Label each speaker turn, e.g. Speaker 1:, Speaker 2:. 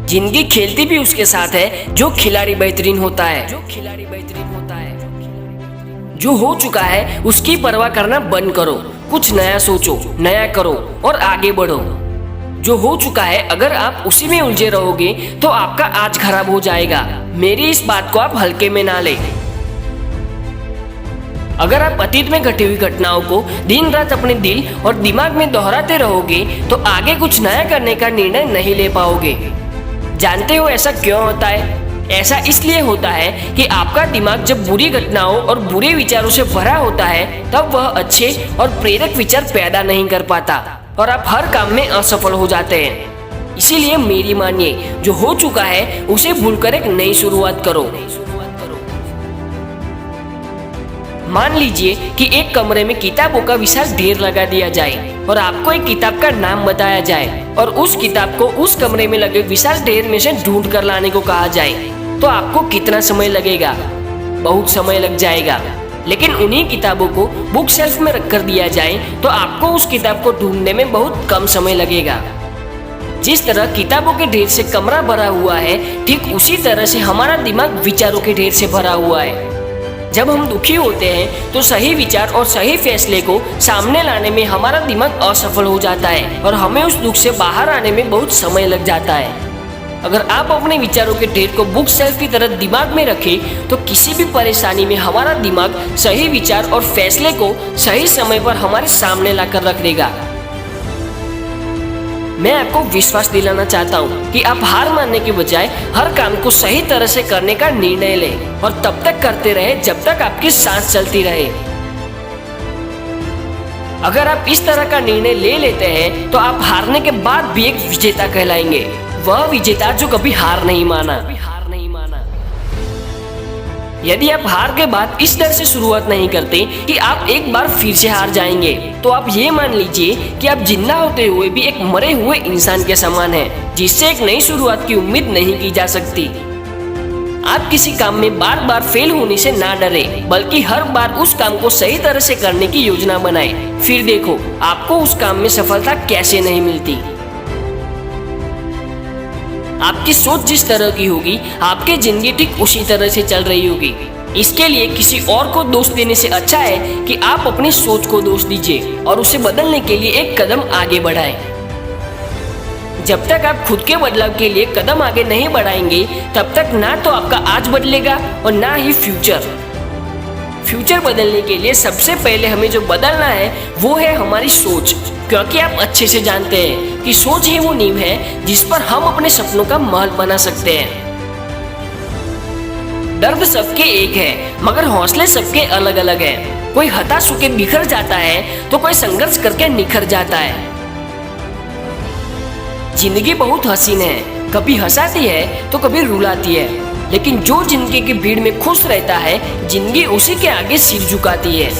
Speaker 1: जिंदगी खेलती भी उसके साथ है जो खिलाड़ी बेहतरीन होता है। जो हो चुका है उसकी परवाह करना बंद करो, कुछ नया सोचो, नया करो और आगे बढ़ो। जो हो चुका है अगर आप उसी में उलझे रहोगे तो आपका आज खराब हो जाएगा। मेरी इस बात को आप हल्के में ना ले। अगर आप अतीत में घटी हुई घटनाओं को दिन रात अपने दिल और दिमाग में दोहराते रहोगे तो आगे कुछ नया करने का निर्णय नहीं ले पाओगे। जानते हो ऐसा क्यों होता है? ऐसा इसलिए होता है कि आपका दिमाग जब बुरी घटनाओं और बुरे विचारों से भरा होता है तब वह अच्छे और प्रेरक विचार पैदा नहीं कर पाता और आप हर काम में असफल हो जाते हैं। इसीलिए मेरी मानिए, जो हो चुका है उसे भूलकर एक नई शुरुआत करो। मान लीजिए कि एक कमरे में किताबों का विशाल ढेर लगा दिया जाए और आपको एक किताब का नाम बताया जाए और उस किताब को उस कमरे में लगे विशाल ढेर में से ढूंढ कर लाने को कहा जाए, तो आपको कितना समय लगेगा? बहुत समय लग जाएगा। लेकिन उन्हीं किताबों को बुक शेल्फ में रख कर दिया जाए तो आपको उस किताब को ढूंढने में बहुत कम समय लगेगा। जिस तरह किताबों के ढेर से कमरा भरा हुआ है, ठीक उसी तरह से हमारा दिमाग विचारों के ढेर से भरा हुआ है। जब हम दुखी होते हैं तो सही विचार और सही फैसले को सामने लाने में हमारा दिमाग असफल हो जाता है और हमें उस दुख से बाहर आने में बहुत समय लग जाता है। अगर आप अपने विचारों के ढेर को बुक शेल्फ की तरह दिमाग में रखें तो किसी भी परेशानी में हमारा दिमाग सही विचार और फैसले को सही समय पर हमारे सामने लाकर रख देगा। मैं आपको विश्वास दिलाना चाहता हूँ कि आप हार मानने के बजाय हर काम को सही तरह से करने का निर्णय लें और तब तक करते रहे जब तक आपकी सांस चलती रहे। अगर आप इस तरह का निर्णय ले लेते हैं तो आप हारने के बाद भी एक विजेता कहलाएंगे। वह विजेता जो कभी हार नहीं माना। यदि आप हार के बाद इस डर से शुरुआत नहीं करते कि आप एक बार फिर से हार जाएंगे तो आप ये मान लीजिए कि आप जिंदा होते हुए भी एक मरे हुए इंसान के समान हैं, जिससे एक नई शुरुआत की उम्मीद नहीं की जा सकती। आप किसी काम में बार बार फेल होने से ना डरे, बल्कि हर बार उस काम को सही तरह से करने की योजना बनाएं। फिर देखो आपको उस काम में सफलता कैसे नहीं मिलती। आपकी सोच जिस तरह की होगी आपकी जिंदगी ठीक उसी तरह से चल रही होगी। इसके लिए किसी और को दोष देने से अच्छा है कि आप अपनी सोच को दोष दीजिए और उसे बदलने के लिए एक कदम आगे बढ़ाएं। जब तक आप खुद के बदलाव के लिए कदम आगे नहीं बढ़ाएंगे तब तक ना तो आपका आज बदलेगा और ना ही फ्यूचर बदलने के लिए सबसे पहले हमें जो बदलना है वो है हमारी सोच, क्योंकि आप अच्छे से जानते हैं कि सोच ही वो नींव है जिस पर हम अपने सपनों का महल बना सकते हैं। दर्द सबके एक है मगर हौसले सबके अलग अलग हैं। कोई हताश होकर बिखर जाता है तो कोई संघर्ष करके निखर जाता है। जिंदगी बहुत हसीन है, कभी हंसाती है तो कभी रुलाती है, लेकिन जो जिंदगी की भीड़ में खुश रहता है जिंदगी उसी के आगे सिर झुकाती है।